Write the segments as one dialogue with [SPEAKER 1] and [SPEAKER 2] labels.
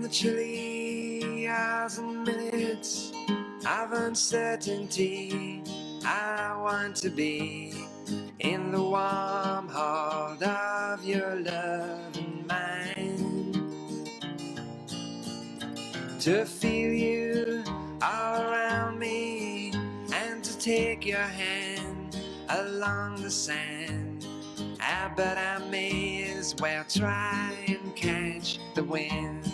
[SPEAKER 1] the chilly hours and minutes of uncertainty, I want to be in the warm heart of your love and mine, to feel you all around me and to take your hand along the sand. But I may as well try and catch the wind.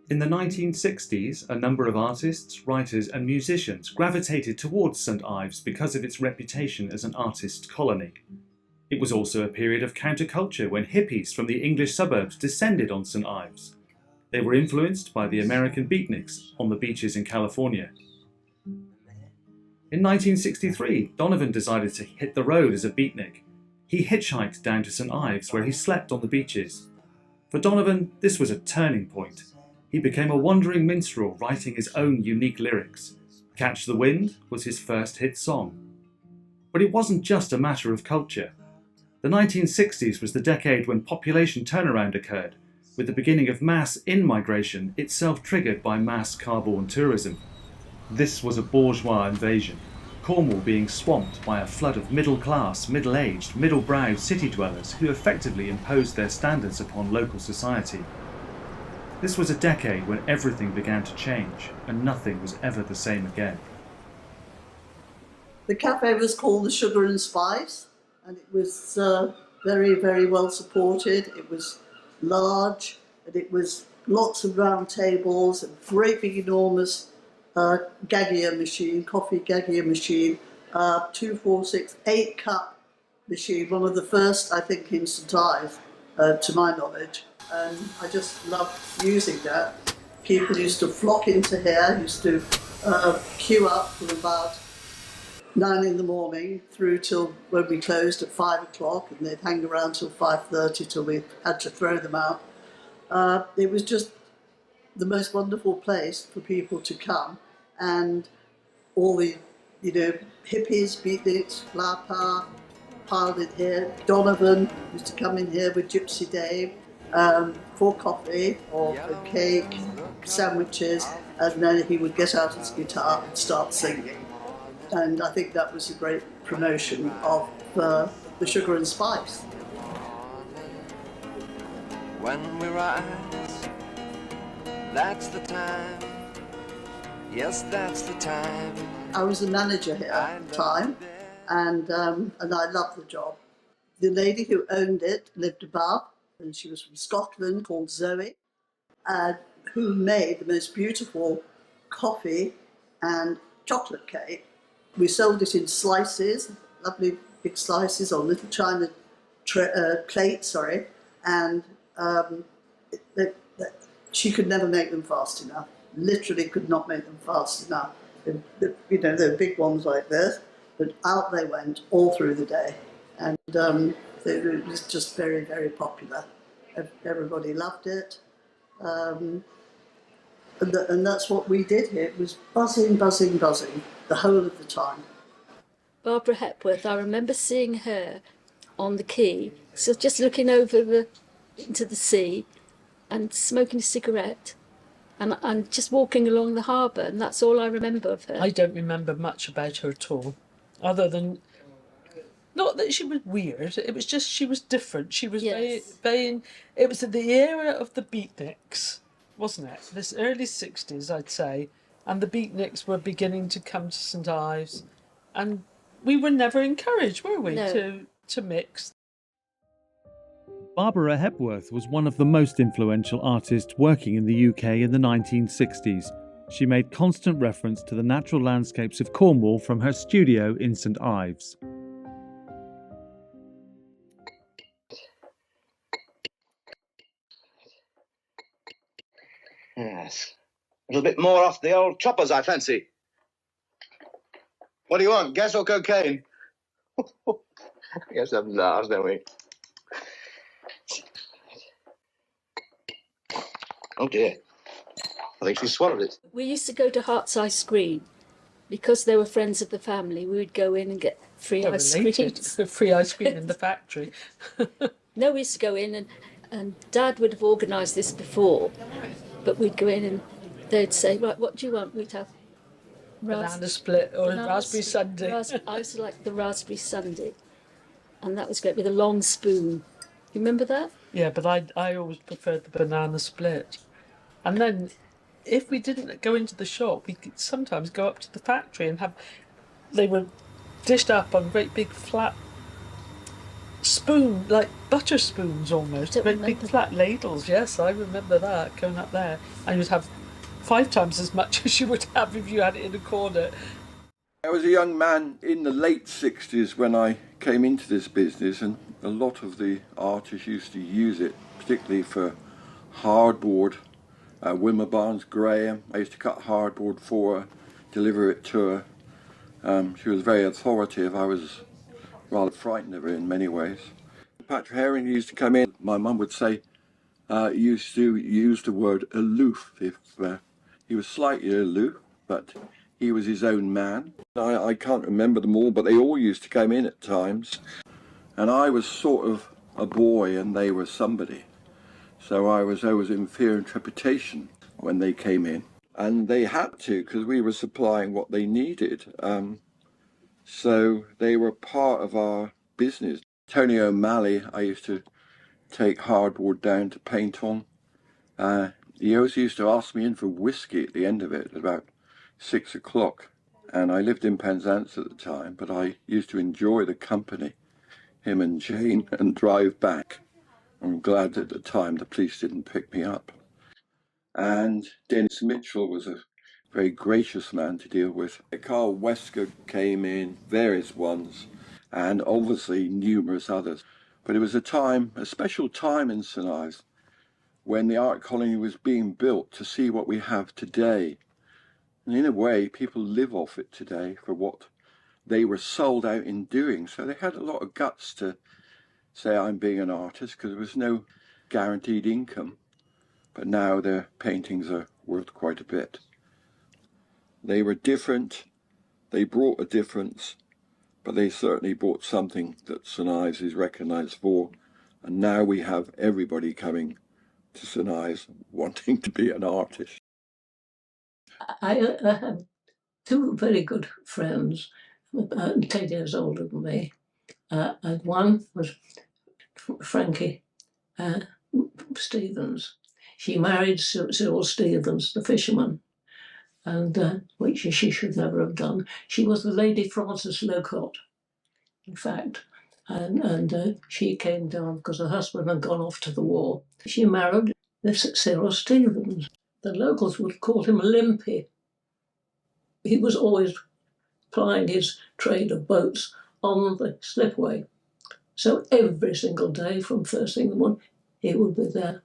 [SPEAKER 2] In the 1960s, a number of artists, writers and musicians gravitated towards St Ives because of its reputation as an artist colony. It was also a period of counterculture when hippies from the English suburbs descended on St Ives. They were influenced by the American beatniks on the beaches in California. In 1963, Donovan decided to hit the road as a beatnik. He hitchhiked down to St Ives where he slept on the beaches. For Donovan, this was a turning point. He became a wandering minstrel writing his own unique lyrics. Catch the Wind was his first hit song. But it wasn't just a matter of culture. The 1960s was the decade when population turnaround occurred, with the beginning of mass in-migration, itself triggered by mass car-borne tourism. This was a bourgeois invasion, Cornwall being swamped by a flood of middle-class, middle-aged, middle-browed city dwellers who effectively imposed their standards upon local society. This was a decade when everything began to change, and nothing was ever the same again.
[SPEAKER 3] The cafe was called the Sugar and Spice, and it was very, very well supported. It was large, and it was lots of round tables, and great big enormous gaggier machine, coffee gaggier machine, 2, 4, 6, 8 cup machine, one of the first, I think, in St Ives, to my knowledge. And I just loved using that. People used to flock into here, used to queue up from about 9 in the morning through till when we closed at 5 o'clock, and they'd hang around till 5:30 till we had to throw them out. It was just the most wonderful place for people to come, and all the, hippies, beatniks, flower power, piled in here. Donovan used to come in here with Gypsy Dave for coffee or for cake, sandwiches, and then he would get out his guitar and start singing. And I think that was a great promotion of the Sugar and Spice.
[SPEAKER 1] When we rise, that's the time. Yes, that's the time.
[SPEAKER 3] I was a manager here at the time, and I loved the job. The lady who owned it lived above, and she was from Scotland, called Zoe, who made the most beautiful coffee and chocolate cake. We sold it in slices, lovely big slices on little china plates, and she could never make them fast enough. Literally could not make them fast enough. They were big ones like this, but out they went all through the day. And it was just very, very popular. Everybody loved it. And that's what we did here. It was buzzing, buzzing, buzzing the whole of the time.
[SPEAKER 4] Barbara Hepworth, I remember seeing her on the quay, so just looking over into the sea and smoking a cigarette and just walking along the harbour, and that's all I remember of her.
[SPEAKER 5] I don't remember much about her at all, other than, not that she was weird, it was just she was different. She was very, it was the era of the beatniks, wasn't it? This early 60s, I'd say, and the beatniks were beginning to come to St Ives, and we were never encouraged, were we,
[SPEAKER 4] No.
[SPEAKER 5] to mix.
[SPEAKER 2] Barbara Hepworth was one of the most influential artists working in the UK in the 1960s. She made constant reference to the natural landscapes of Cornwall from her studio in St Ives.
[SPEAKER 6] Yes. A little bit more off the old choppers, I fancy. What do you want, gas or cocaine? Yes, I'm last, don't we? Oh dear. I think she swallowed it.
[SPEAKER 4] We used to go to Heart's Eye Screen because they were friends of the family. We would go in and get free
[SPEAKER 5] They're
[SPEAKER 4] ice
[SPEAKER 5] related.
[SPEAKER 4] cream.
[SPEAKER 5] Free ice cream in the factory.
[SPEAKER 4] No, we used to go in and Dad would have organised this before, but we'd go in and they'd say, right, what do you want? We'd have
[SPEAKER 5] Banana split or
[SPEAKER 4] banana
[SPEAKER 5] raspberry
[SPEAKER 4] split,
[SPEAKER 5] sundae.
[SPEAKER 4] I used to like the raspberry sundae, and that was great with a long spoon. You remember that?
[SPEAKER 5] Yeah, but I always preferred the banana split. And then if we didn't go into the shop, we could sometimes go up to the factory and they were dished up on great big flat spoon, like butter spoons almost,
[SPEAKER 4] Don't
[SPEAKER 5] great big
[SPEAKER 4] remember
[SPEAKER 5] flat ladles. Yes, I remember that, going up there. And you'd have 5 times as much as you would have if you had it in a corner.
[SPEAKER 7] I was a young man in the late 60s when I came into this business, and a lot of the artists used to use it, particularly for hardboard. Wilma Barnes Graham, I used to cut hardboard for her, deliver it to her. She was very authoritative. I was rather frightened of her in many ways. Patrick Herring used to come in. My mum would say, used to use the word aloof. If he was slightly aloof, but he was his own man. I can't remember them all, but they all used to come in at times. And I was sort of a boy and they were somebody. So I was always in fear and trepidation when they came in. And they had to, because we were supplying what they needed. So they were part of our business. Tony O'Malley, I used to take hardboard down to paint on. He always used to ask me in for whiskey at the end of it, at about 6 o'clock. And I lived in Penzance at the time, but I used to enjoy the company, him and Jane, and drive back. I'm glad at the time the police didn't pick me up. And Dennis Mitchell was a very gracious man to deal with. Carl Wesker came in, various ones, and obviously numerous others. But it was a special time in St Ives, when the art colony was being built to see what we have today. And in a way, people live off it today for what they were sold out in doing. So they had a lot of guts to say, I'm being an artist, because there was no guaranteed income. But now their paintings are worth quite a bit. They were different, they brought a difference, but they certainly brought something that St Ives is recognised for. And now we have everybody coming to St Ives wanting to be an artist.
[SPEAKER 8] I had 2 very good friends, about 10 years older than me. And one was Frankie Stevens. She married Cyril Stevens, the fisherman, and which she should never have done. She was the Lady Frances Locott, in fact, and she came down because her husband had gone off to the war. She married this Cyril Stevens. The locals would call him Limpy. He was always plying his trade of boats on the slipway. So every single day, from first thing in the morning, he would be there.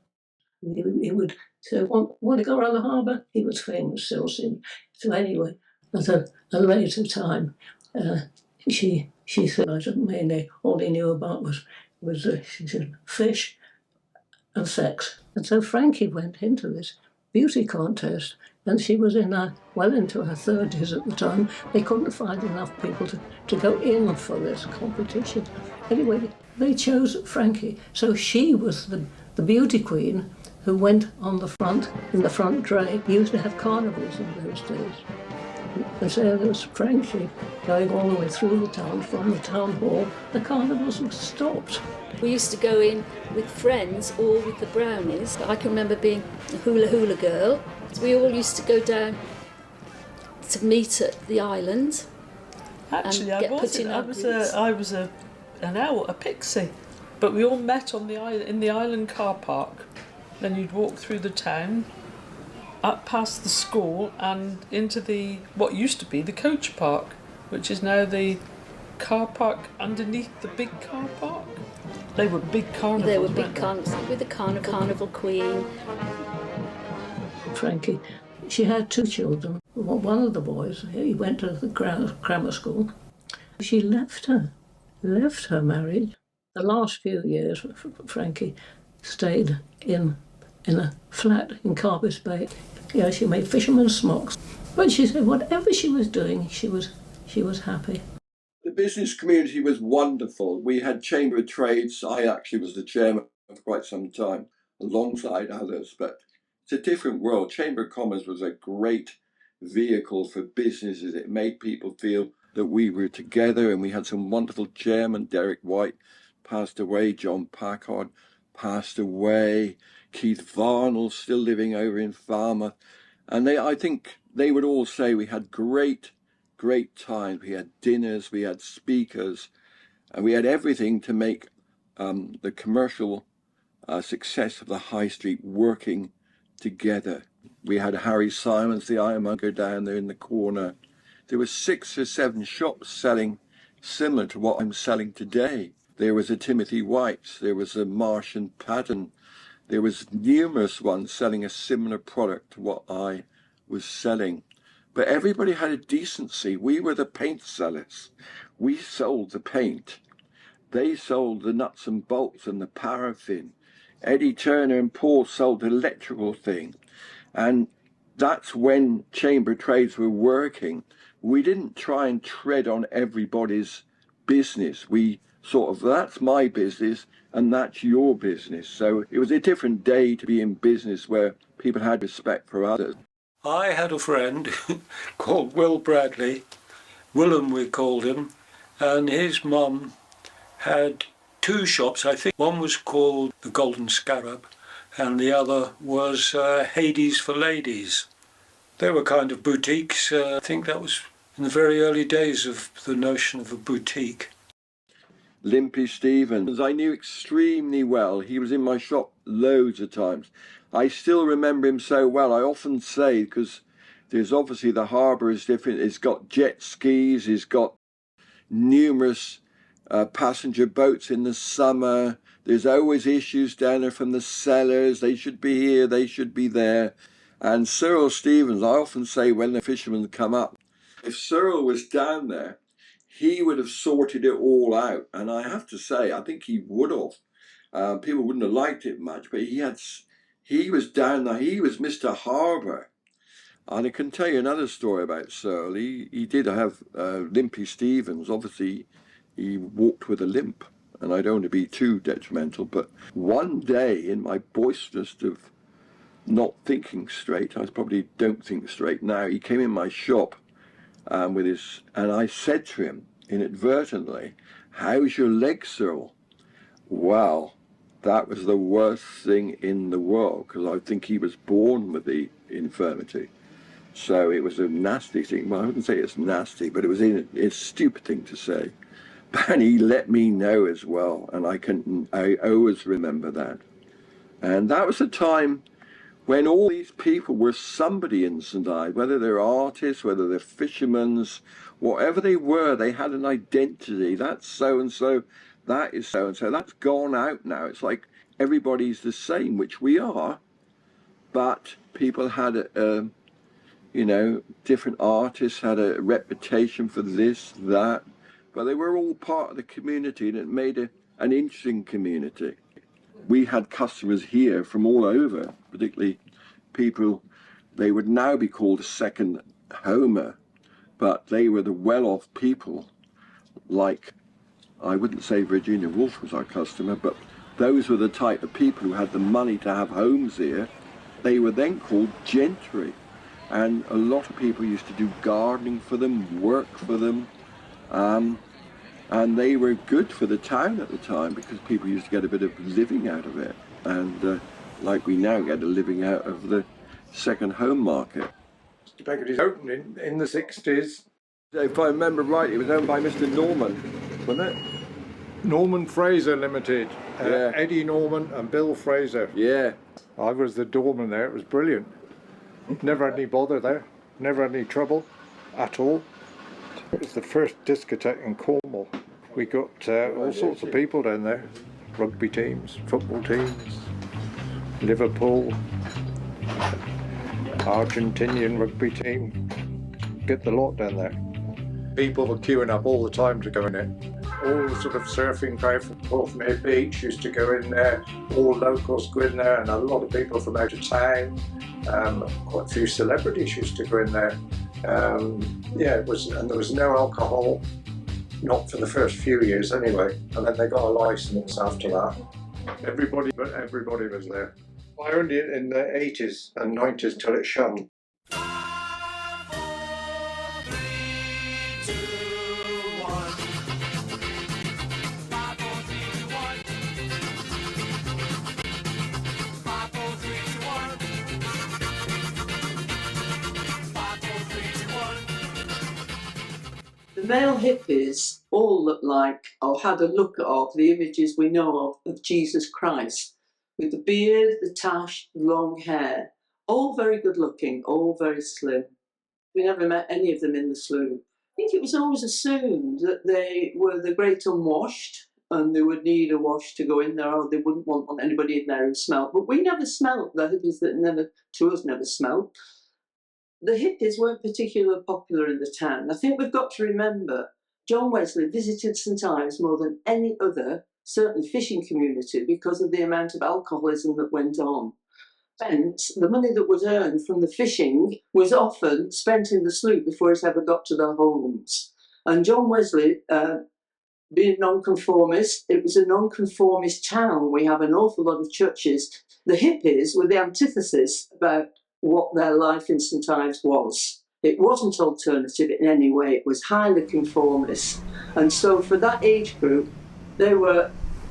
[SPEAKER 8] He would say, want to go around the harbour? He was famous, Cyril Stevens. So anyway, at a later time, she said, I don't mainly, all he knew about was she said, fish and sex. And so Frankie went into this beauty contest, and she was well into her 30s at the time. They couldn't find enough people to go in for this competition. Anyway, they chose Frankie. So she was the beauty queen who went on the front, in the front dray. We used to have carnivals in those days. And so there was Frankie going all the way through the town, from the town hall. The carnivals were stopped.
[SPEAKER 4] We used to go in with friends or with the brownies. I can remember being a hula girl. So we all used to go down to meet at the island.
[SPEAKER 5] Actually,
[SPEAKER 4] and
[SPEAKER 5] I was an owl, a pixie. But we all met on the island, in the island car park. Then you'd walk through the town, up past the school and into what used to be the coach park, which is now the car park underneath the big car park. They were big carnivals.
[SPEAKER 4] They were big carnivals with the carnival queen.
[SPEAKER 8] Frankie, she had 2 children. One of the boys, he went to the grammar school. She left her marriage. The last few years, Frankie stayed in a flat in Carbis Bay. Yeah, she made fishermen's smocks. But she said whatever she was doing, she was happy.
[SPEAKER 7] The business community was wonderful. We had Chamber of Trades. I actually was the chairman for quite some time, alongside others, but it's a different world. Chamber of Commerce was a great vehicle for businesses. It made people feel that we were together, and we had some wonderful chairmen. Derek White passed away, John Packard passed away, Keith Varnell still living over in Falmouth, and I think they would all say we had great times. We had dinners, we had speakers, and we had everything to make the commercial success of the high street working together. We had Harry Simons, the ironmonger, down there in the corner. There were 6 or 7 shops selling similar to what I'm selling today. There was a Timothy White's, there was a Martian Pattern, there was numerous ones selling a similar product to what I was selling. But everybody had a decency. We were the paint sellers. We sold the paint. They sold the nuts and bolts and the paraffin. Eddie Turner and Paul sold the electrical thing. And that's when Chamber of Trades were working. We didn't try and tread on everybody's business. We sort of, that's my business and that's your business. So it was a different day to be in business where people had respect for others.
[SPEAKER 9] I had a friend called Will Bradley, Willem we called him, and his mum had 2 shops. I think one was called the Golden Scarab and the other was Hades for Ladies. They were kind of boutiques. I think that was in the very early days of the notion of a boutique.
[SPEAKER 7] Limpy Stevens, I knew extremely well. He was in my shop loads of times. I still remember him so well. I often say, because there's obviously the harbour is different. It's got jet skis. It's got numerous passenger boats in the summer. There's always issues down there from the sellers. They should be here. They should be there. And Cyril Stevens, I often say when the fishermen come up, if Cyril was down there, he would have sorted it all out. And I have to say, I think he would have. People wouldn't have liked it much, but he was down there. He was Mr. Harbour. And I can tell you another story about Cyril. He did have Limpy Stevens. Obviously, he walked with a limp. And I don't want to be too detrimental, but one day in my boisterous of not thinking straight, I probably don't think straight now, he came in my shop with his, and I said to him inadvertently, "How's your leg, Cyril?" Well, that was the worst thing in the world, because I think he was born with the infirmity. So it was a nasty thing. Well, I wouldn't say it's nasty, but it was a stupid thing to say. And he let me know as well, and I always remember that. And that was a time when all these people were somebody in St Ives, whether they're artists, whether they're fishermen, whatever they were, they had an identity. That's so-and-so, that is so-and-so. That's gone out now. It's like everybody's the same, which we are, but people had different artists had a reputation for this, that, but they were all part of the community, and it made an interesting community. We had customers here from all over, particularly people, they would now be called a second homer, but they were the well-off people, like, I wouldn't say Virginia Woolf was our customer, but those were the type of people who had the money to have homes here. They were then called gentry, and a lot of people used to do gardening for them, work for them, and they were good for the town at the time because people used to get a bit of living out of it. And like we now get a living out of the second home market.
[SPEAKER 10] Mr. Beckett's opening in the 60s.
[SPEAKER 7] If I remember right, it was owned by Mr. Norman, wasn't it?
[SPEAKER 10] Norman Fraser Limited.
[SPEAKER 7] Yeah.
[SPEAKER 10] Eddie Norman and Bill Fraser.
[SPEAKER 7] Yeah.
[SPEAKER 10] I was the doorman there. It was brilliant. Never had any bother there. Never had any trouble at all. It was the first discotheque in Cornwall. We got all sorts of people down there. Rugby teams, football teams, Liverpool, Argentinian rugby team. Get the lot down there. People were queuing up all the time to go in it. All the sort of surfing crowd from Porthmead Beach used to go in there. All locals go in there, and a lot of people from out of town. Quite a few celebrities used to go in there. It was, and there was no alcohol. Not for the first few years anyway, and then they got a licence after that. Everybody was there. I owned it in the 80s and 90s till it shone.
[SPEAKER 8] The male hippies all looked like, or had a look of, the images we know of Jesus Christ, with the beard, the tash, the long hair, all very good looking, all very slim. We never met any of them in the slough. I think it was always assumed that they were the great unwashed and they would need a wash to go in there, or they wouldn't want anybody in there who smelt. But we never smelt, the hippies that never, to us, never smelt. The hippies weren't particularly popular in the town. I think we've got to remember John Wesley visited St Ives more than any other, certainly fishing community, because of the amount of alcoholism that went on. The money that was earned from the fishing was often spent in the slough before it ever got to their homes. And John Wesley, being nonconformist, it was a nonconformist town. We have an awful lot of churches. The hippies were the antithesis about what their life in St Ives was. It wasn't alternative in any way. It was highly conformist. And so for that age group, they were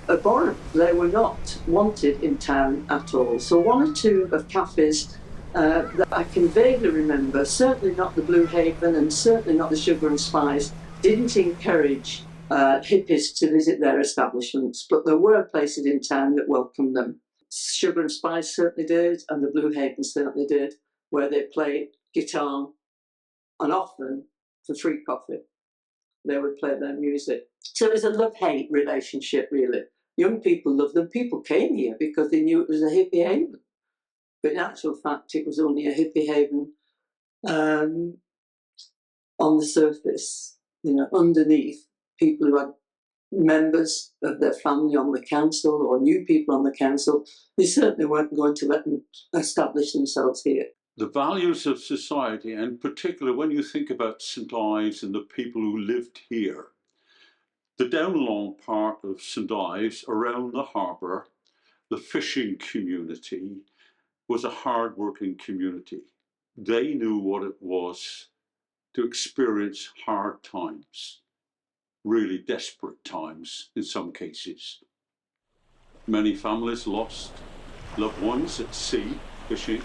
[SPEAKER 8] abhorrent. They were not wanted in town at all. So one or two of cafes that I can vaguely remember, certainly not the Blue Haven and certainly not the Sugar and Spice, didn't encourage hippies to visit their establishments, but there were places in town that welcomed them. Sugar and Spice certainly did, and the Blue Haven certainly did, where they played guitar, and often for free coffee they would play their music. So it was a love-hate relationship, really. Young people loved them. People came here because they knew it was a hippie haven. But in actual fact, it was only a hippie haven on the surface, underneath. People who had members of their family on the council or new people on the council, they certainly weren't going to let them establish themselves here.
[SPEAKER 11] The values of society, and particularly when you think about St Ives and the people who lived here, the downlong part of St Ives, around the harbour, the fishing community, was a hard-working community. They knew what it was to experience hard times, really desperate times in some cases. Many families lost loved ones at sea fishing,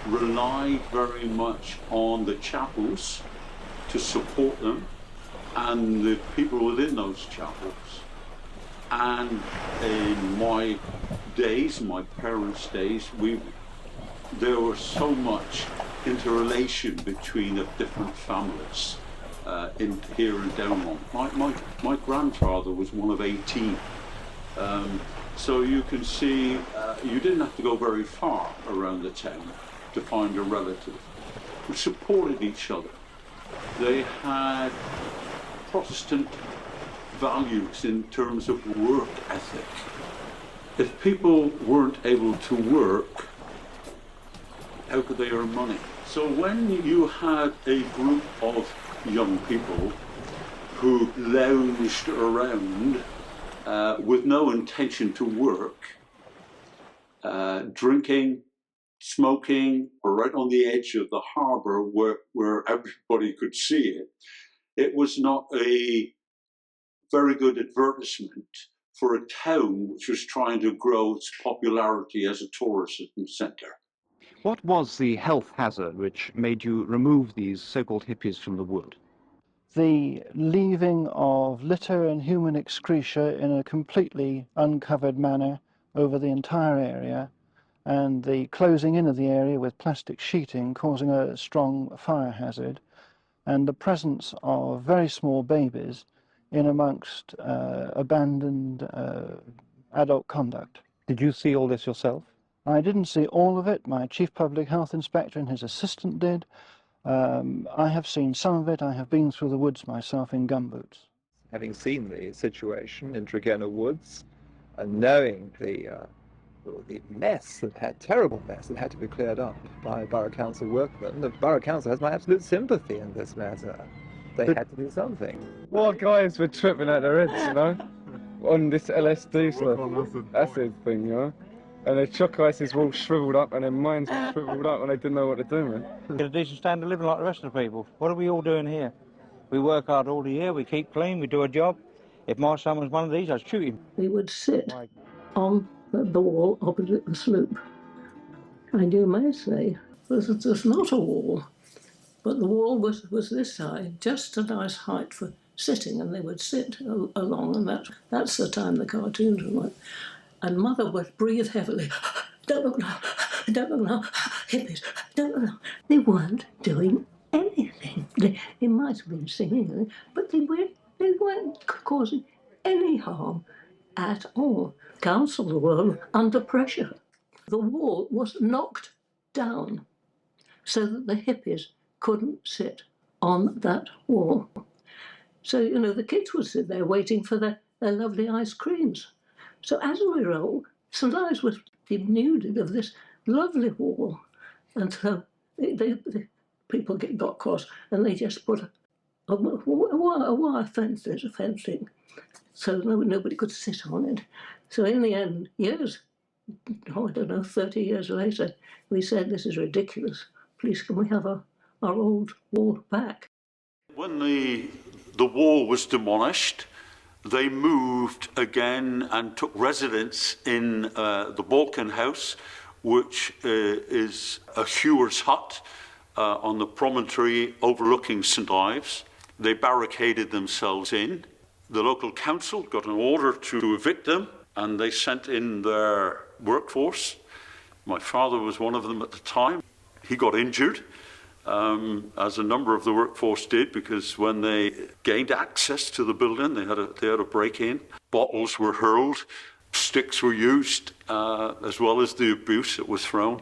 [SPEAKER 11] relied very much on the chapels to support them and the people within those chapels. And in my days, my parents' days, there was so much interrelation between the different families here in Downlong. My grandfather was one of 18. So you can see you didn't have to go very far around the town to find a relative who supported each other. They had Protestant values in terms of work ethic. If people weren't able to work, how could they earn money? So when you had a group of young people who lounged around with no intention to work, drinking, smoking, or right on the edge of the harbour where everybody could see it, it was not a very good advertisement for a town which was trying to grow its popularity as a tourism centre.
[SPEAKER 12] What was the health hazard which made you remove these so-called hippies from the wood?
[SPEAKER 13] The leaving of litter and human excreta in a completely uncovered manner over the entire area, and the closing in of the area with plastic sheeting causing a strong fire hazard, and the presence of very small babies in amongst abandoned adult conduct.
[SPEAKER 12] Did you see all this yourself?
[SPEAKER 13] I didn't see all of it. My chief public health inspector and his assistant did. I have seen some of it. I have been through the woods myself in gumboots.
[SPEAKER 14] Having seen the situation in Tregenna Woods and knowing the mess, terrible mess that had to be cleared up by Borough Council workmen, the Borough Council has my absolute sympathy in this matter. They had to do something. What guys were tripping out their heads, you know, on this LSD stuff, acid thing, you know. And their chalk ices were all shriveled up and their minds were shriveled up and they didn't know what to do, man.
[SPEAKER 15] Get a decent standard of living like the rest of the people. What are we all doing here? We work hard all the year, we keep clean, we do a job. If my son was one of these, I'd shoot him.
[SPEAKER 8] We would sit on the wall opposite the sloop. And you may say, there's not a wall, but the wall was this high, just a nice height for sitting, and they would sit along, and that's the time the cartoons were like. And Mother would breathe heavily. Don't look now, don't look now, hippies, don't look now. They weren't doing anything. They might have been singing, but they weren't causing any harm at all. Councils were under pressure. The wall was knocked down so that the hippies couldn't sit on that wall. So, you know, the kids would sit there waiting for their lovely ice creams. So as a result, St Ives was denuded of this lovely wall. And so people got cross and they just put a wire fence, there's a fencing, so nobody could sit on it. So in the end, I don't know, 30 years later, we said, this is ridiculous. Please, can we have our old wall back?
[SPEAKER 11] When the wall was demolished, they moved again and took residence in the Balkan House, which is a hewer's hut on the promontory overlooking St Ives. They barricaded themselves in. The local council got an order to evict them, and they sent in their workforce. My father was one of them at the time. He got injured, as a number of the workforce did, because when they gained access to the building, they had a break-in. Bottles were hurled, sticks were used, as well as the abuse that was thrown.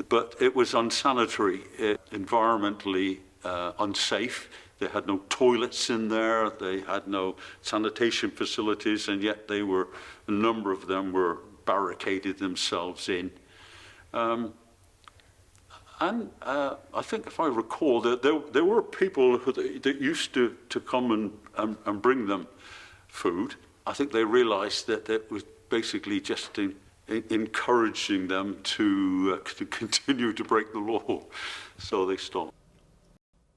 [SPEAKER 11] But it was unsanitary, environmentally unsafe. They had no toilets in there, they had no sanitation facilities, and yet a number of them were barricaded themselves in. And I think, if I recall, that there were people that used to come and bring them food. I think they realised that it was basically just encouraging them to continue to break the law, so they stopped.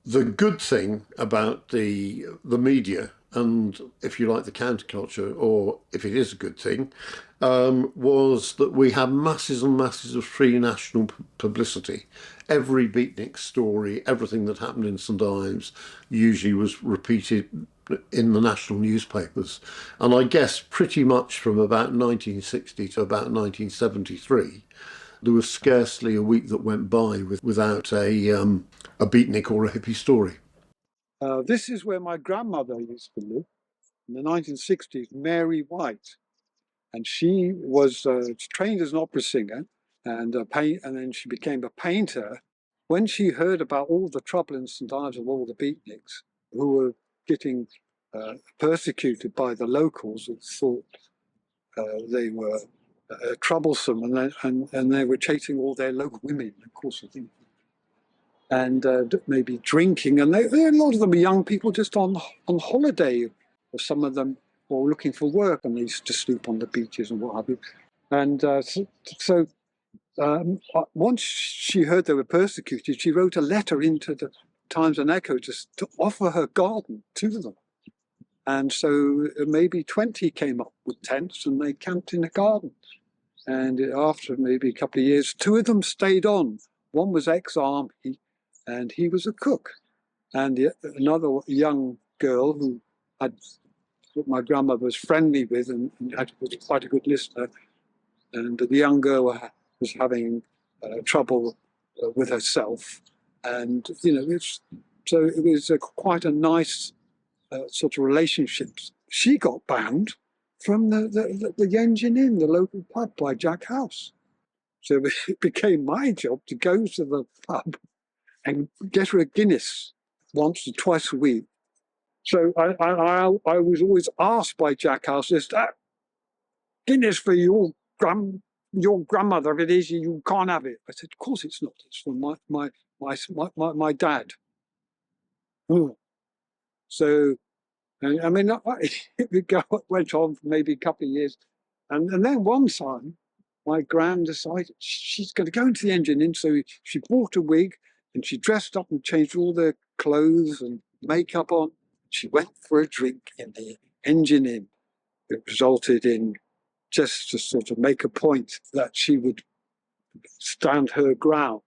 [SPEAKER 16] The good thing about the media, and if you like the counterculture, or if it is a good thing, was that we had masses and masses of free national publicity. Every beatnik story, everything that happened in St Ives usually was repeated in the national newspapers. And I guess pretty much from about 1960 to about 1973, there was scarcely a week that went by without a beatnik or a hippie story.
[SPEAKER 17] This is where my grandmother used to live in the 1960s, Mary White. And she was trained as an opera singer and then she became a painter. When she heard about all the trouble in St Ives of all the beatniks who were getting persecuted by the locals who thought they were troublesome, and they were chasing all their local women, of course, I think, and maybe drinking, and a lot of them were young people just on holiday, or some of them were looking for work, and they used to sleep on the beaches and what have you. And so once she heard they were persecuted, she wrote a letter into the Times and Echo to offer her garden to them. And so maybe 20 came up with tents and they camped in the garden. And after maybe a couple of years, 2 of them stayed on. One was ex-army and he was a cook. And another young girl who my grandmother was friendly with and was quite a good listener. And the young girl was having trouble with herself. And, so it was quite a nice sort of relationships. She got banned from the Engine Inn, the local pub by Jack House. So it became my job to go to the pub and get her a Guinness once or twice a week. So I was always asked by Jack House, "Is that Guinness for your grandmother? If it is, you can't have it." I said, "Of course it's not. It's for my dad." Ooh. So, and I mean, it went on for maybe a couple of years. And then one time, my gran decided she's going to go into the engine inn. So she bought a wig and she dressed up and changed all the clothes and makeup on. She went for a drink in the engine inn. It resulted in, just to sort of make a point, that she would stand her ground.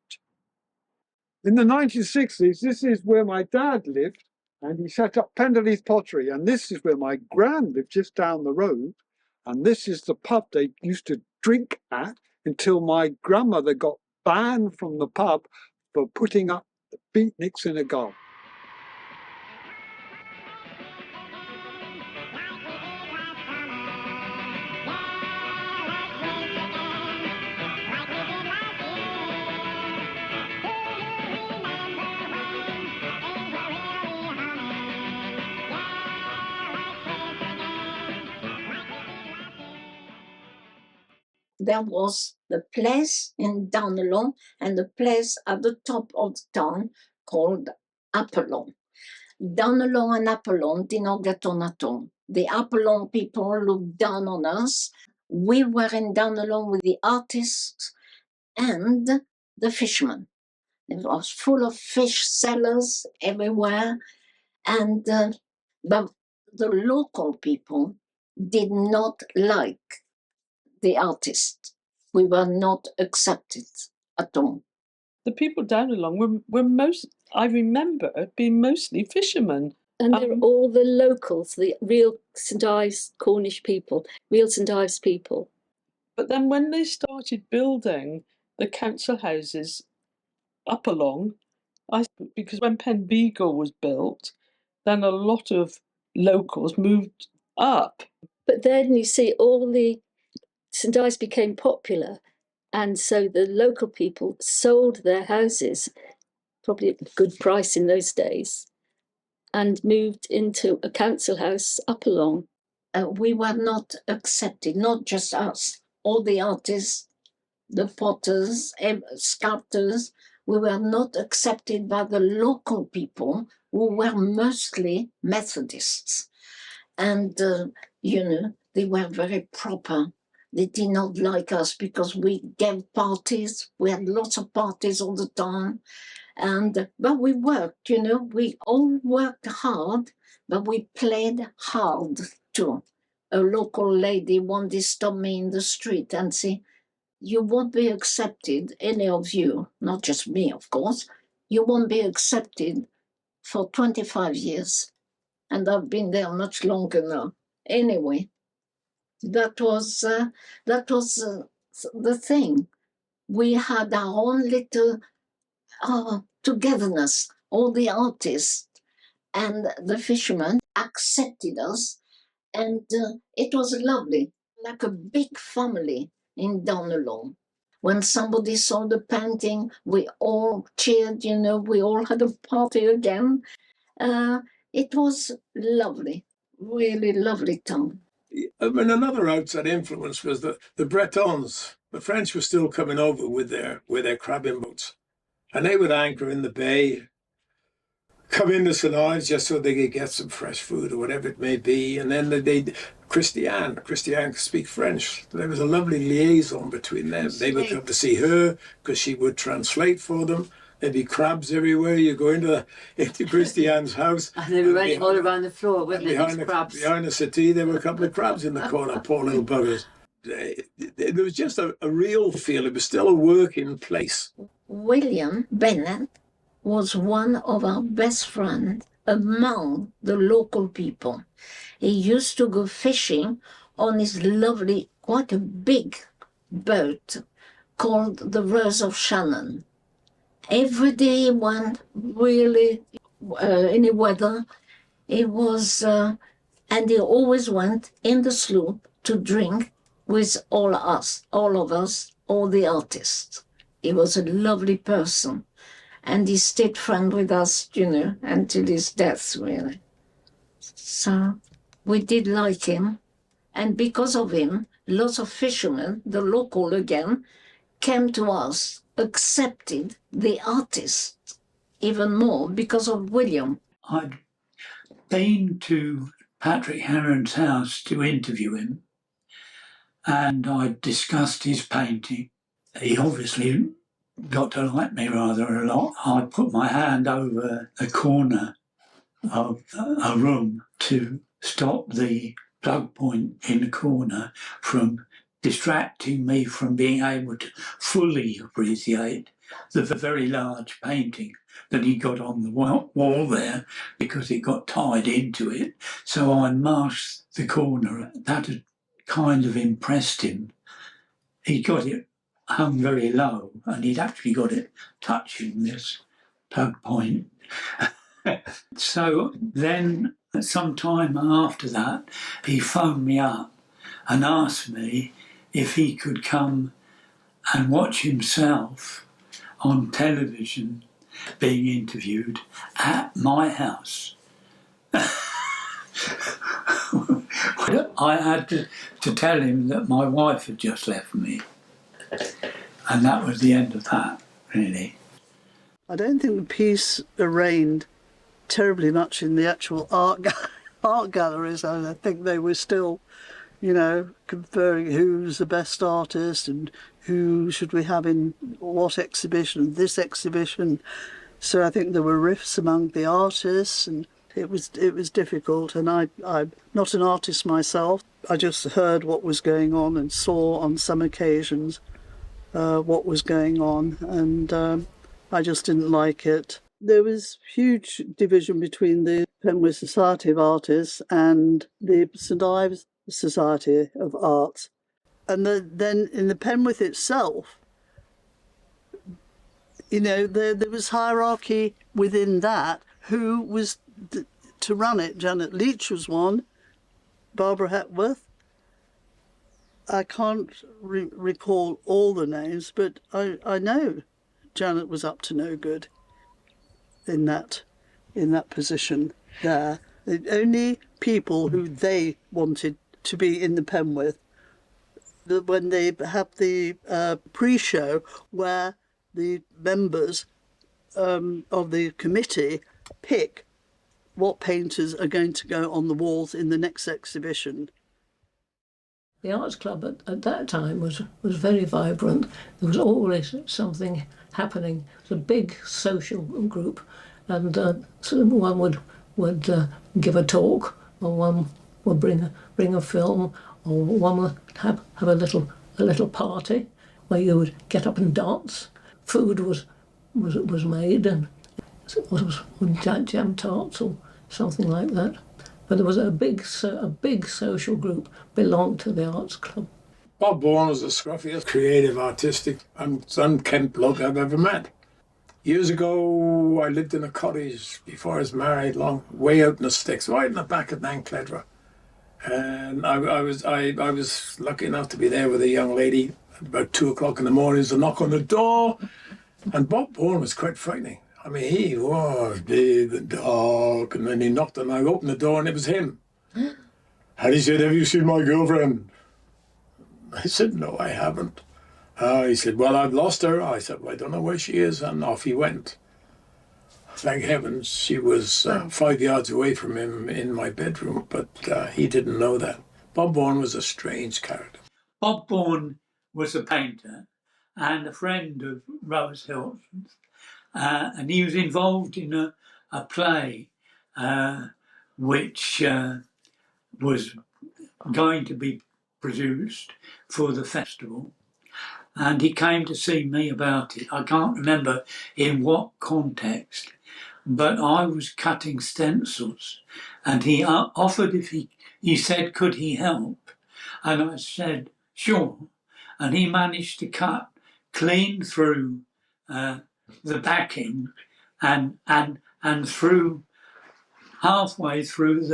[SPEAKER 17] In the 1960s, this is where my dad lived, and he set up Penderleith Pottery, and this is where my gran lived, just down the road, and this is the pub they used to drink at until my grandmother got banned from the pub for putting up the beatniks in a garden.
[SPEAKER 8] There was the place in Donovan and the place at the top of the town called Apollon. Donovan and Apollon did not get on at all. The Apollon people looked down on us. We were in Donovan with the artists and the fishermen. It was full of fish sellers everywhere. And but the local people did not like the artists. We were not accepted at all.
[SPEAKER 5] The people down along were I remember, being mostly fishermen.
[SPEAKER 4] And they're all the locals, the real St Ives Cornish people, real St Ives people.
[SPEAKER 5] But then when they started building the council houses up along, because when Pen Beagle was built, then a lot of locals moved up.
[SPEAKER 4] But then you see all the St Ives became popular, and so the local people sold their houses, probably at a good price in those days, and moved into a council house up along.
[SPEAKER 8] We were not accepted, not just us, all the artists, the potters, sculptors. We were not accepted by the local people who were mostly Methodists. And, they were very proper. They did not like us because we gave parties. We had lots of parties all the time. But we worked, we all worked hard, but we played hard too. A local lady one day stopped me in the street and said, "You won't be accepted, any of you, not just me, of course, you won't be accepted for 25 years. And I've been there much longer now. Anyway, that was the thing. We had our own little togetherness. All the artists and the fishermen accepted us, and it was lovely, like a big family in Donegal. When somebody saw the painting, we all cheered, we all had a party again. It was lovely, really lovely town.
[SPEAKER 18] I mean, another outside influence was the Bretons. The French were still coming over with their crabbing boats. And they would anchor in the bay, come into St Ives just so they could get some fresh food or whatever it may be. And then Christiane could speak French. There was a lovely liaison between them. They would come to see her because she would translate for them. There'd be crabs everywhere. You go into Christiane's house.
[SPEAKER 19] And they were running all around the floor, weren't they, these crabs?
[SPEAKER 18] Behind the settee, there were a couple of crabs in the corner, poor little buggers. There was just a real feel. It was still a working place.
[SPEAKER 8] William Bennett was one of our best friends among the local people. He used to go fishing on his lovely, quite a big boat called the Rose of Shannon. Every day he went, really, any weather. It was, and he always went in the sloop to drink with all of us, all the artists. He was a lovely person, and he stayed friend with us, until his death, really. So we did like him, and because of him, lots of fishermen, the local again, came to us, accepted the artists even more because of William.
[SPEAKER 20] I been to Patrick Heron's house to interview him, and I discussed his painting. He obviously got to like me rather a lot. I put my hand over the corner of a room to stop the plug point in the corner from distracting me from being able to fully appreciate the very large painting that he got on the wall there, because it got tied into it. So I masked the corner. That had kind of impressed him. He got it hung very low, and he'd actually got it touching this plug point. So then, some time after that, he phoned me up and asked me if he could come and watch himself on television being interviewed at my house. I had to tell him that my wife had just left me, and that was the end of that, really.
[SPEAKER 3] I don't think the piece reigned terribly much in the actual art galleries. I think they were still, conferring who's the best artist and who should we have in what exhibition, this exhibition. So I think there were rifts among the artists, and it was difficult. And I'm not an artist myself. I just heard what was going on and saw on some occasions what was going on, and I just didn't like it. There was huge division between the Penwith Society of Artists and the St Ives Society of Arts. And then in the Penwith itself, there was hierarchy within that. Who was to run it? Janet Leach was one, Barbara Hepworth. I can't recall all the names, but I know Janet was up to no good in that position there. The only people who they wanted to be in the Penwith, when they have the pre-show where the members of the committee pick what painters are going to go on the walls in the next exhibition.
[SPEAKER 8] The Arts Club at that time was very vibrant. There was always something happening. It was a big social group, and so one would give a talk, or one would bring a film, or one would have a little party where you would get up and dance. Food was made, and it was jam tarts or something like that. But there was a big social group belonged to the Arts Club.
[SPEAKER 18] Bob Bourne was the scruffiest, creative, artistic, and unkempt bloke I've ever met. Years ago, I lived in a cottage before I was married, way out in the sticks, right in the back of Nancledra. And I was lucky enough to be there with a young lady about 2 o'clock in the morning. There's a knock on the door, and Bob Bourne was quite frightening. I mean, he was big and dark, and then he knocked and I opened the door and it was him. And he said, "Have you seen my girlfriend?" I said, "No, I haven't." He said, "Well, I've lost her." I said, "Well, I don't know where she is," and off he went. Thank heavens, she was 5 yards away from him in my bedroom, but he didn't know that. Bob Bourne was a strange character.
[SPEAKER 20] Bob Bourne was a painter and a friend of Rose Hilton's. And he was involved in a play which was going to be produced for the festival. And he came to see me about it. I can't remember in what context, but I was cutting stencils, and he offered if he said, could he help? And I said, sure. And he managed to cut clean through the backing and through halfway through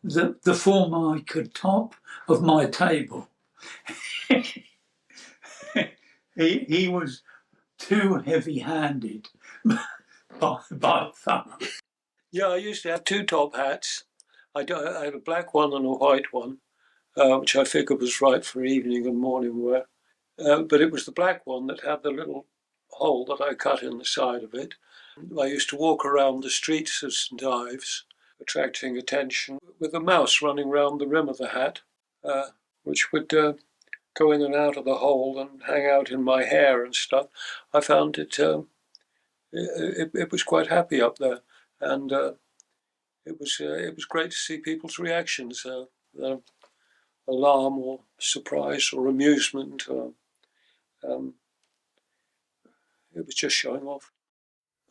[SPEAKER 20] the formica top of my table. he was too heavy-handed by far.
[SPEAKER 9] Yeah, I used to have 2 top hats. I had a black one and a white one, which I figured was right for evening and morning wear. But it was the black one that had the little hole that I cut in the side of it. I used to walk around the streets of St Ives attracting attention, with a mouse running round the rim of the hat, which would go in and out of the hole and hang out in my hair and stuff. I found it was quite happy up there, and it was great to see people's reactions, alarm or surprise or amusement. It was just showing off.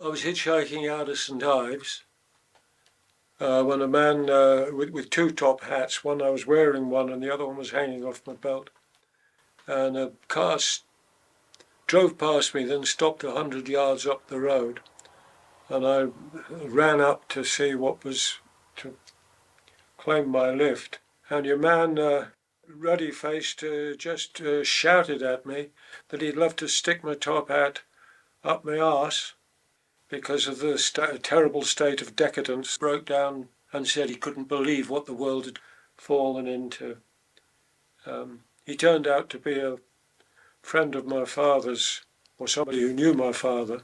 [SPEAKER 9] I was hitchhiking out of St Ives when a man with two top hats, one I was wearing one and the other one was hanging off my belt, and a car drove past me, then stopped 100 yards up the road, and I ran up to see what was to claim my lift, and your man, ruddy-faced, just shouted at me that he'd love to stick my top hat up my arse because of the terrible state of decadence. Broke down and said he couldn't believe what the world had fallen into. He turned out to be a friend of my father's, or somebody who knew my father,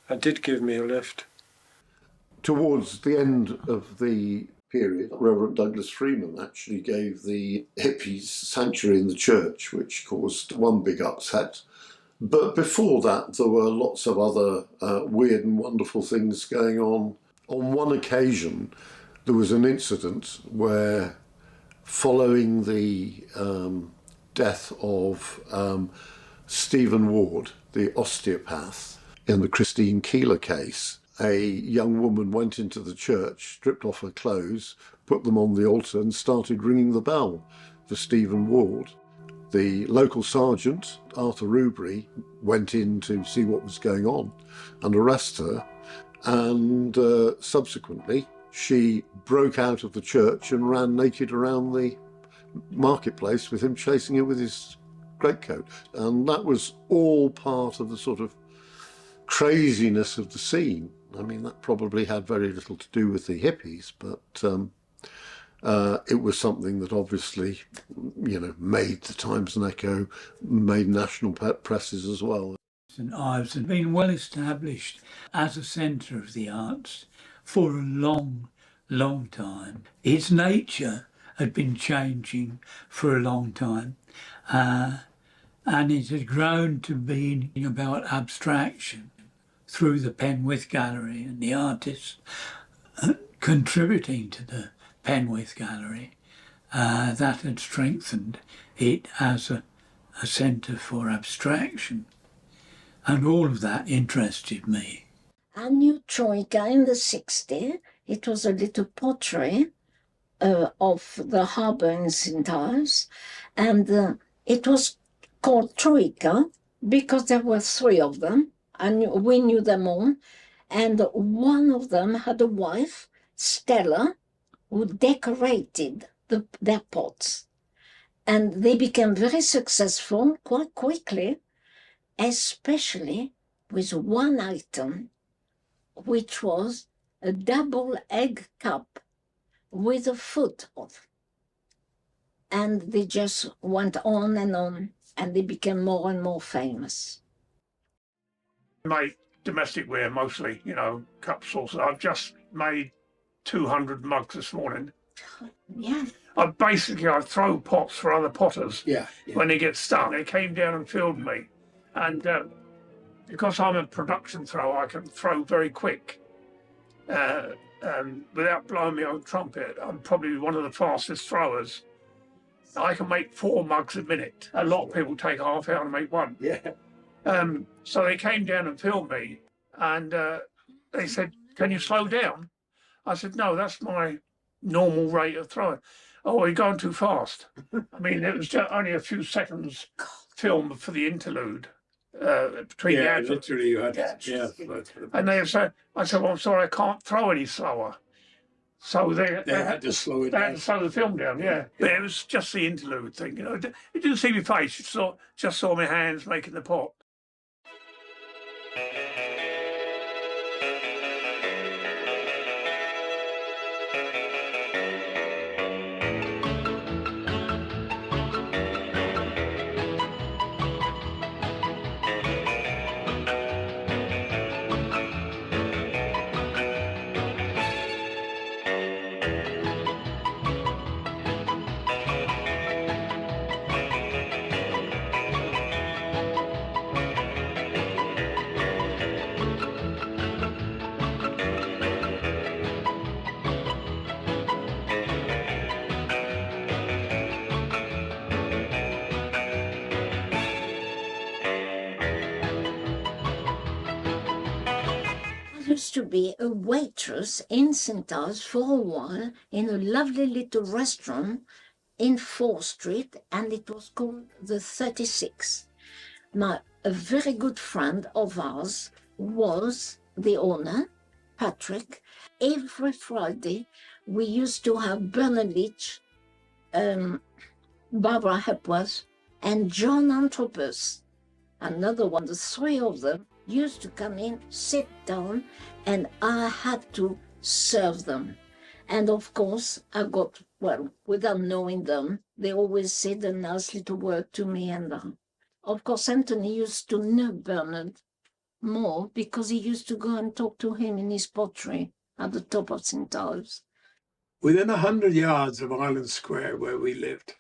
[SPEAKER 9] and did give me a lift.
[SPEAKER 16] Towards the end of the period, Reverend Douglas Freeman actually gave the hippies sanctuary in the church, which caused one big upset. But before that, there were lots of other weird and wonderful things going on. On one occasion, there was an incident where, following the death of Stephen Ward, the osteopath, in the Christine Keeler case, a young woman went into the church, stripped off her clothes, put them on the altar and started ringing the bell for Stephen Ward. The local sergeant, Arthur Rubery, went in to see what was going on and arrest her, and subsequently she broke out of the church and ran naked around the marketplace with him chasing her with his greatcoat. And that was all part of the sort of craziness of the scene. I mean, that probably had very little to do with the hippies, but it was something that obviously, made the Times and Echo, made national presses as well.
[SPEAKER 20] St Ives had been well established as a centre of the arts for a long, long time. Its nature had been changing for a long time, and it had grown to be about abstraction through the Penwith Gallery and the artists contributing to the Penwith Gallery. That had strengthened it as a centre for abstraction. And all of that interested me.
[SPEAKER 21] I knew Troika in the 60s. It was a little pottery of the harbour in St Ives. And it was called Troika because there were three of them. And we knew them all. And one of them had a wife, Stella, who decorated their pots. And they became very successful quite quickly, especially with one item, which was a double egg cup with a foot of. And they just went on, and they became more and more famous.
[SPEAKER 18] Make domestic wear mostly, cups, saucers. I've just made 200 mugs this morning.
[SPEAKER 21] Yeah.
[SPEAKER 18] I throw pots for other potters. Yeah. When they get stuck, they came down and filled me. And because I'm a production thrower, I can throw very quick without blowing my own trumpet. I'm probably one of the fastest throwers. I can make 4 mugs a minute. A lot of people take half hour to make one. Yeah. So they came down and filmed me, and they said, "Can you slow down?" I said, "No, that's my normal rate of throwing." "Oh, you're going too fast." I mean, it was just only a few seconds film for the interlude between the adverts. Literally you had And they said, I said, "Well, I'm sorry, I can't throw any slower." So they had to slow it down. They had to slow the film down, yeah. But it was just the interlude thing, It didn't see my face, just saw my hands making the pot.
[SPEAKER 21] used to be a waitress in St Ives for a while in a lovely little restaurant in 4th Street, and it was called the 36. A very good friend of ours was the owner, Patrick. Every Friday we used to have Bernard Leach, Barbara Hepworth, and John Anthropos, another one. The three of them used to come in, sit down, and I had to serve them. And of course, I got, well, without knowing them, they always said a nice little word to me. And of course, Anthony used to know Bernard more because he used to go and talk to him in his pottery at the top of St Ives.
[SPEAKER 18] Within 100 yards of Island Square, where we lived,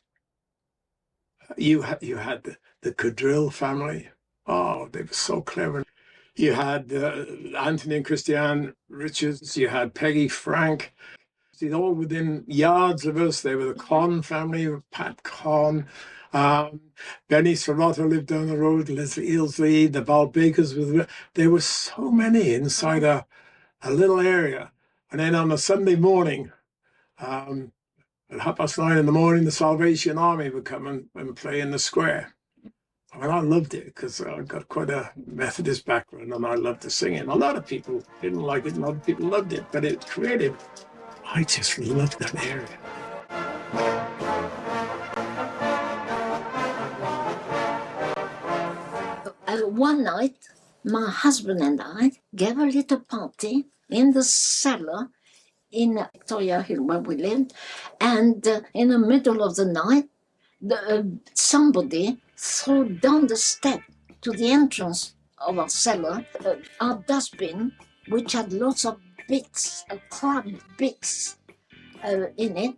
[SPEAKER 18] you had the Cadrill family. Oh, they were so clever. You had Anthony and Christiane Richards. You had Peggy Frank. All within yards of us. They were the Conn family, Pat Conn. Benny Serrato lived down the road, Leslie Ealesley, the Val Bakers. There were so many inside a little area. And then on a Sunday morning, at 9:30 in the morning, the Salvation Army would come and play in the square. I mean, I loved it because I got quite a Methodist background and I loved the singing. A lot of people didn't like it, and a lot of people loved it, but it created, I just loved that area.
[SPEAKER 21] One night, my husband and I gave a little party in the cellar in Victoria Hill where we lived, and in the middle of the night, somebody threw down the step to the entrance of our cellar our dustbin, which had lots of bits, crab bits in it,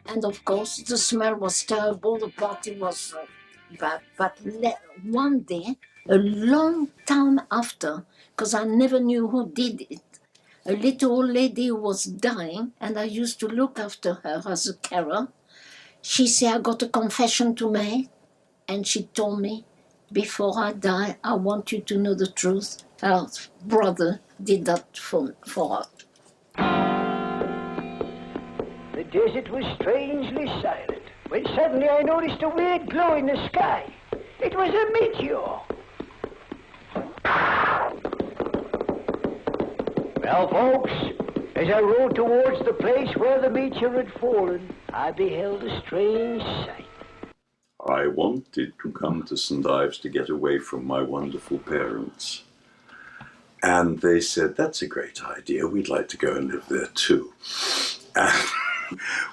[SPEAKER 21] and of course the smell was terrible, the party was bad. But one day, a long time after, because I never knew who did it, a little old lady was dying, and I used to look after her as a carer. She said, I got a confession to make, and she told me, before I die, I want you to know the truth. Her brother did that for her.
[SPEAKER 1] The desert was strangely silent, when suddenly I noticed a weird glow in the sky. It was a meteor. Well, folks, as I rode towards the place where the meteor had fallen, I beheld a strange sight.
[SPEAKER 22] I wanted to come to St Ives to get away from my wonderful parents. And they said, that's a great idea, we'd like to go and live there too. And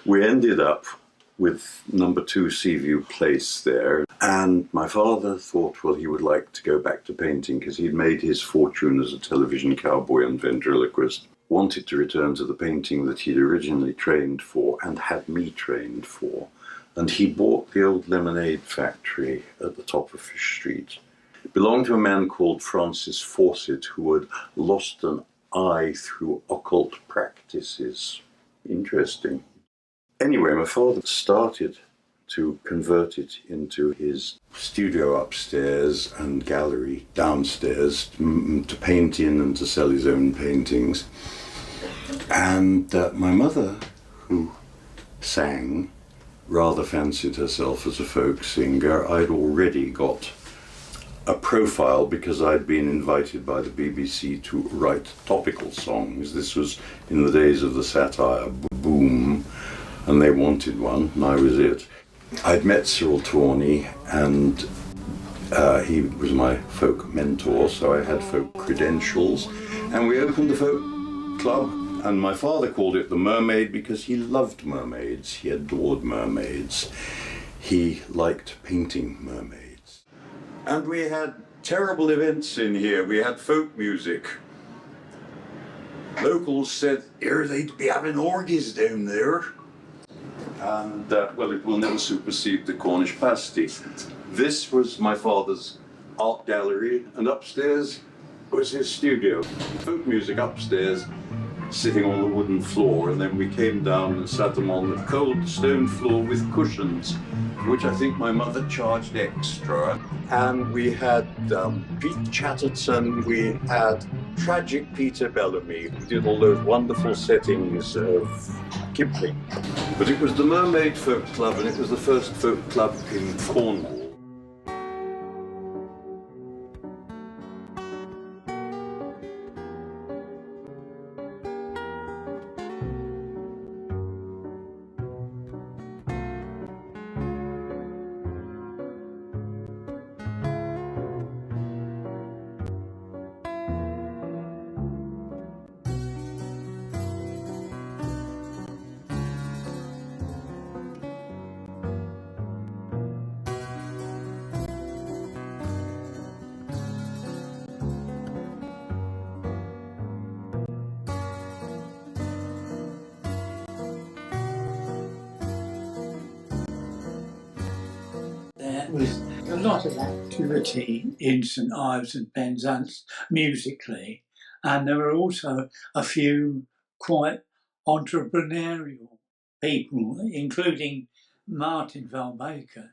[SPEAKER 22] we ended up with number 2 Seaview Place there. And my father thought, well, he would like to go back to painting because he'd made his fortune as a television cowboy and ventriloquist. Wanted to return to the painting that he'd originally trained for and had me trained for. And he bought the old lemonade factory at the top of Fish Street. It belonged to a man called Francis Fawcett, who had lost an eye through occult practices. Interesting. Anyway, my father started to convert it into his studio upstairs and gallery downstairs to paint in and to sell his own paintings. And my mother, who sang, rather fancied herself as a folk singer. I'd already got a profile because I'd been invited by the BBC to write topical songs. This was in the days of the satire boom, and they wanted one, and I was it. I'd met Cyril Tawney, and he was my folk mentor, so I had folk credentials, and we opened the folk club. And my father called it the Mermaid because he loved mermaids. He adored mermaids. He liked painting mermaids. And we had terrible events in here. We had folk music. Locals said, here they'd be having orgies down there. And, well, it will never supersede the Cornish pasty. This was my father's art gallery, and upstairs was his studio. Folk music upstairs, sitting on the wooden floor, and then we came down and sat them on the cold stone floor with cushions, which I think my mother charged extra. And we had Pete Chatterton, we had tragic Peter Bellamy, who did all those wonderful settings of Kipling. But it was the Mermaid Folk Club, and it was the first folk club in Cornwall.
[SPEAKER 20] There was a lot of activity in St Ives and Penzance musically, and there were also a few quite entrepreneurial people, including Martin Valbaker,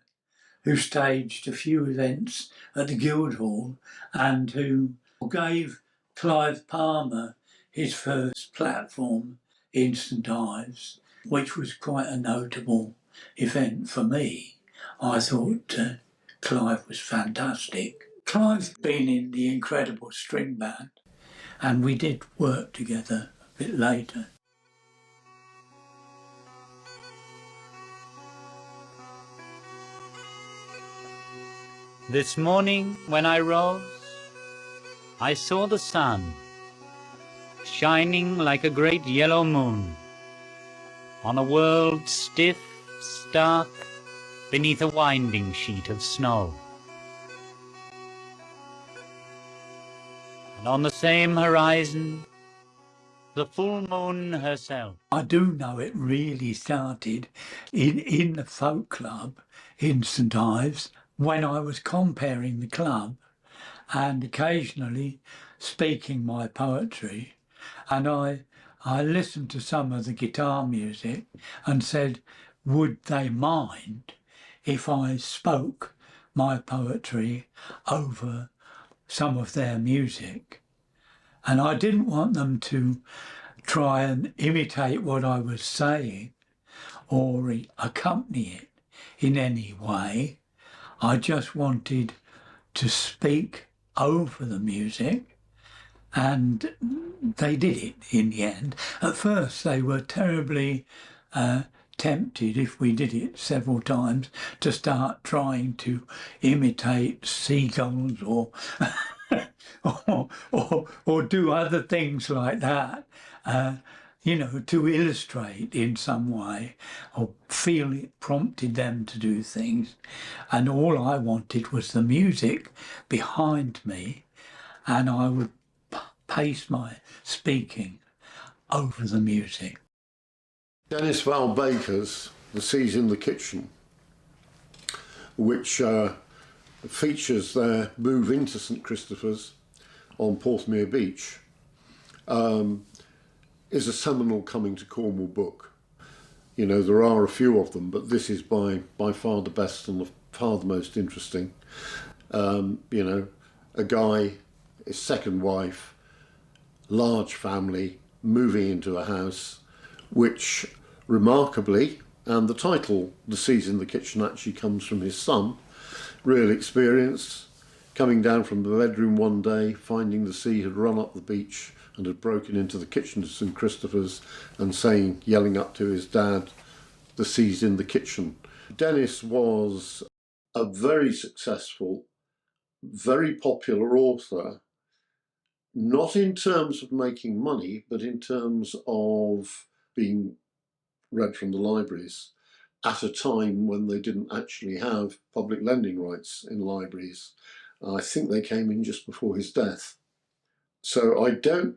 [SPEAKER 20] who staged a few events at the Guildhall and who gave Clive Palmer his first platform in St Ives, which was quite a notable event for me. I thought Clive was fantastic. Clive's been in the Incredible String Band, and we did work together a bit later.
[SPEAKER 2] This morning when I rose, I saw the sun shining like a great yellow moon on a world stiff, stark, beneath a winding sheet of snow. And on the same horizon, the full moon herself.
[SPEAKER 20] I do know it really started in the folk club in St Ives when I was comparing the club and occasionally speaking my poetry, and I listened to some of the guitar music and said, would they mind if I spoke my poetry over some of their music? And I didn't want them to try and imitate what I was saying or accompany it in any way. I just wanted to speak over the music, and they did it in the end. At first they were terribly tempted, if we did it several times, to start trying to imitate seagulls or or do other things like that, to illustrate in some way, or feel it prompted them to do things. And all I wanted was the music behind me, and I would pace my speaking over the music.
[SPEAKER 16] Dennis Valbaker's The Seas in the Kitchen, which features their move into St Christopher's on Porthmere Beach, is a seminal coming to Cornwall book. You know, there are a few of them, but this is by far the best and far the most interesting. A guy, his second wife, large family, moving into a house, which remarkably, and the title, The Seas in the Kitchen, actually comes from his son, real experience, coming down from the bedroom one day, finding the sea had run up the beach and had broken into the kitchen of St Christopher's, and yelling up to his dad, the sea's in the kitchen. Dennis was a very successful, very popular author, not in terms of making money, but in terms of being read from the libraries at a time when they didn't actually have public lending rights in libraries. I think they came in just before his death. So I don't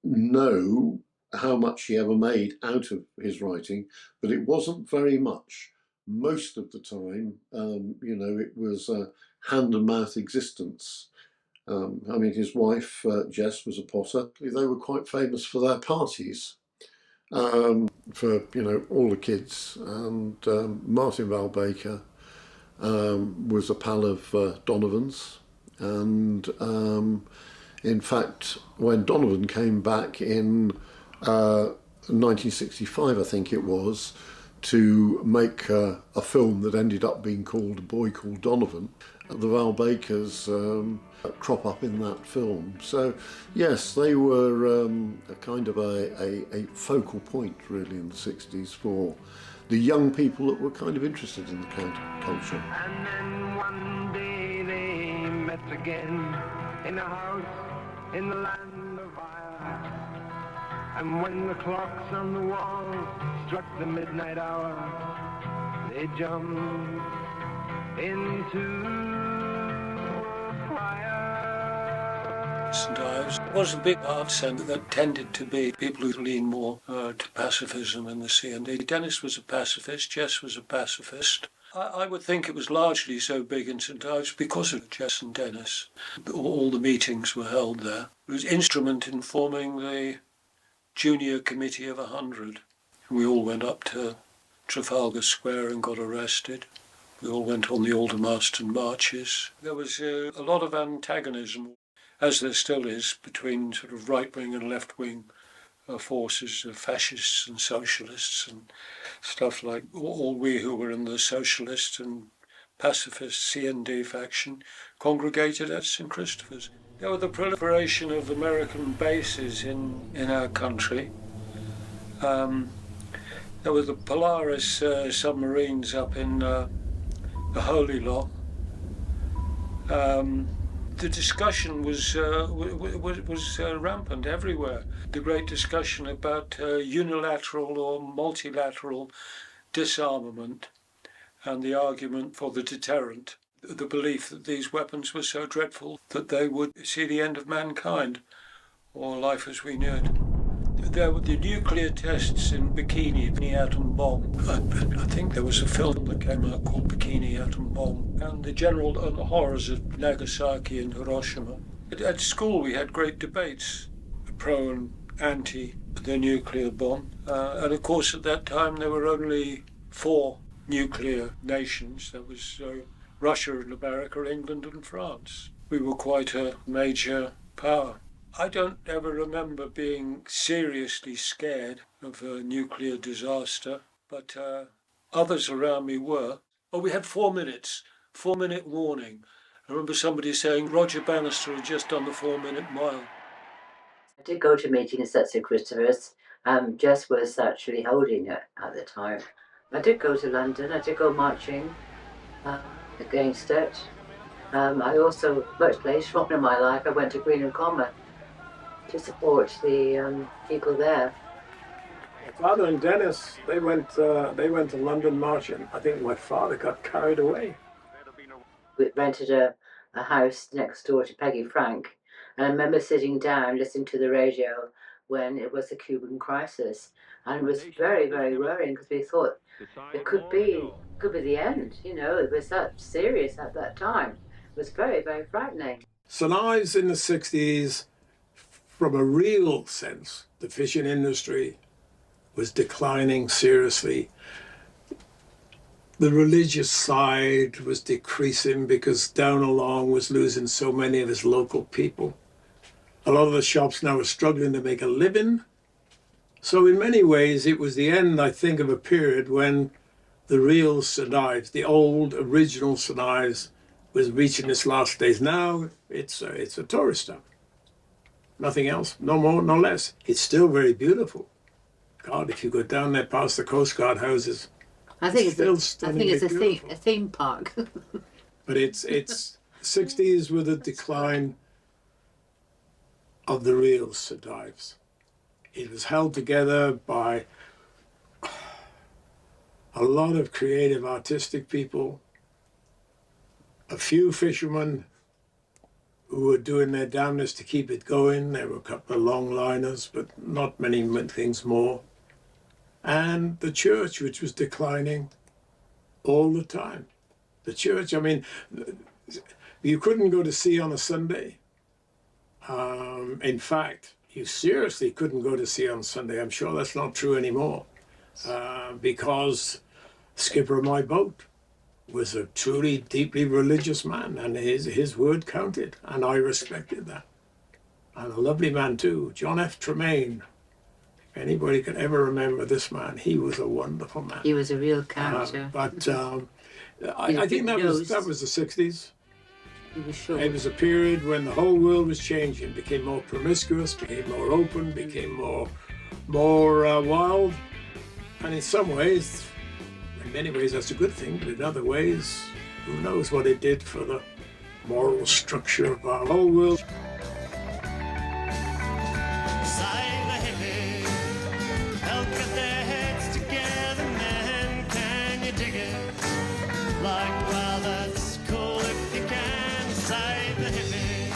[SPEAKER 16] know how much he ever made out of his writing, but it wasn't very much. Most of the time, it was a hand-and-mouth existence. His wife, Jess, was a potter. They were quite famous for their parties, for, all the kids. And Martin Valbaker was a pal of Donovan's. And In fact, when Donovan came back in 1965, I think it was, to make a film that ended up being called A Boy Called Donovan, the Val Bakers crop up in that film. So yes, they were a kind of a focal point really in the 60s for the young people that were kind of interested in the counterculture.
[SPEAKER 6] And then one day they met again in a house in the land of fire. And when the clocks on the wall struck the midnight hour, they jumped into fire.
[SPEAKER 9] St Ives was a big art centre that tended to be people who lean more to pacifism in the C&D. Dennis was a pacifist, Jess was a pacifist. I would think it was largely so big in St Ives because of Jess and Dennis. All the meetings were held there. It was an instrument in forming the Junior Committee of 100. We all went up to Trafalgar Square and got arrested. We all went on the Aldermaston marches. There was a lot of antagonism, as there still is, between sort of right-wing and left-wing forces, fascists and socialists and stuff like all we who were in the socialist and pacifist C&D faction congregated at St Christopher's. There was the proliferation of American bases in our country. There were the Polaris submarines up in the Holy Loch. The discussion was rampant everywhere. The great discussion about unilateral or multilateral disarmament and the argument for the deterrent. The belief that these weapons were so dreadful that they would see the end of mankind or life as we knew it. There were the nuclear tests in Bikini, the atom bomb. I think there was a film that came out called Bikini Atom Bomb, and the general horrors of Nagasaki and Hiroshima. At school we had great debates, pro and anti the nuclear bomb. And of course at that time there were only 4 nuclear nations. There was Russia and America, England and France. We were quite a major power. I don't ever remember being seriously scared of a nuclear disaster, but others around me were. Oh, we had 4 minutes, 4-minute warning. I remember somebody saying Roger Bannister had just done the 4-minute mile.
[SPEAKER 19] I did go to meetings at St Christopher's. Jess was actually holding it at the time. I did go to London. I did go marching against it. I also, much later on in my life, I went to Greenham Common to support the people there.
[SPEAKER 18] My father and Dennis, they went to London marching. I think my father got carried away.
[SPEAKER 19] We rented a house next door to Peggy Frank, and I remember sitting down listening to the radio when it was the Cuban crisis, and it was very, very worrying because we thought it could be the end. You know, it was that serious at that time. It was very, very frightening.
[SPEAKER 18] St Ives in the 60s, from a real sense, the fishing industry was declining seriously. The religious side was decreasing because Down Along was losing so many of his local people. A lot of the shops now are struggling to make a living. So in many ways, it was the end, I think, of a period when the real St Ives, the old original St Ives, was reaching its last days. Now it's a tourist stop. Nothing else, no more, no less. It's still very beautiful. God, if you go down there past the Coast Guard houses,
[SPEAKER 19] I think it's a theme park.
[SPEAKER 18] But it's 60s with a decline of the real St Ives. It was held together by a lot of creative, artistic people, a few fishermen who were doing their damnedest to keep it going. There were a couple of long-liners, but not many things more. And the church, which was declining all the time. The church, I mean, you couldn't go to sea on a Sunday. In fact, you seriously couldn't go to sea on Sunday. I'm sure that's not true anymore, because the skipper of my boat was a truly deeply religious man, and his word counted, and I respected that. and a lovely man too, John F. Tremaine. If anybody could ever remember this man, he was a wonderful man.
[SPEAKER 19] He was a real character.
[SPEAKER 18] I think that was the 60s.
[SPEAKER 19] He was sure.
[SPEAKER 18] It was a period when the whole world was changing, became more promiscuous, became more open, became more wild. And in some ways, in many ways, that's a good thing. But in other ways, who knows what it did for the moral structure of our whole world.
[SPEAKER 7] Help get their heads together, man. Can you dig it? Like, well, that's cool if you can. Save the hippie.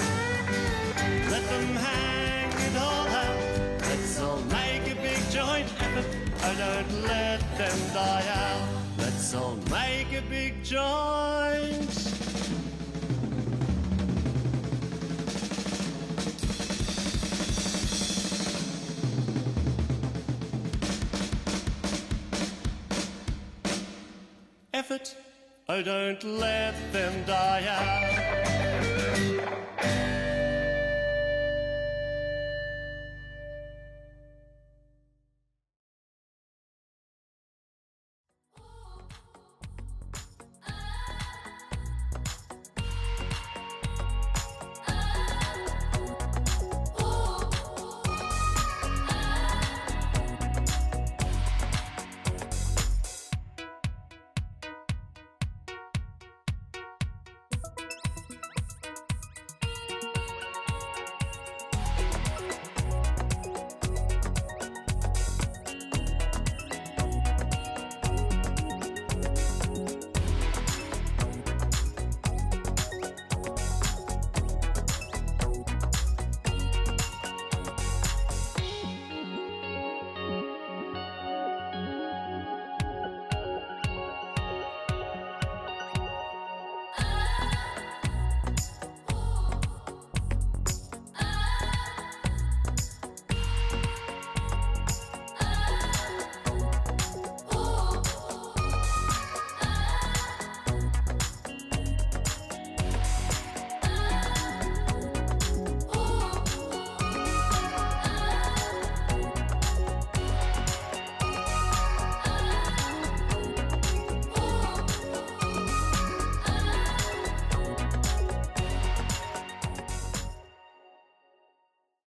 [SPEAKER 7] Let them hang it all out. Let's all make a big joint effort. Oh, don't let them die out. Let's all make a big joint. Effort, oh don't let them die out.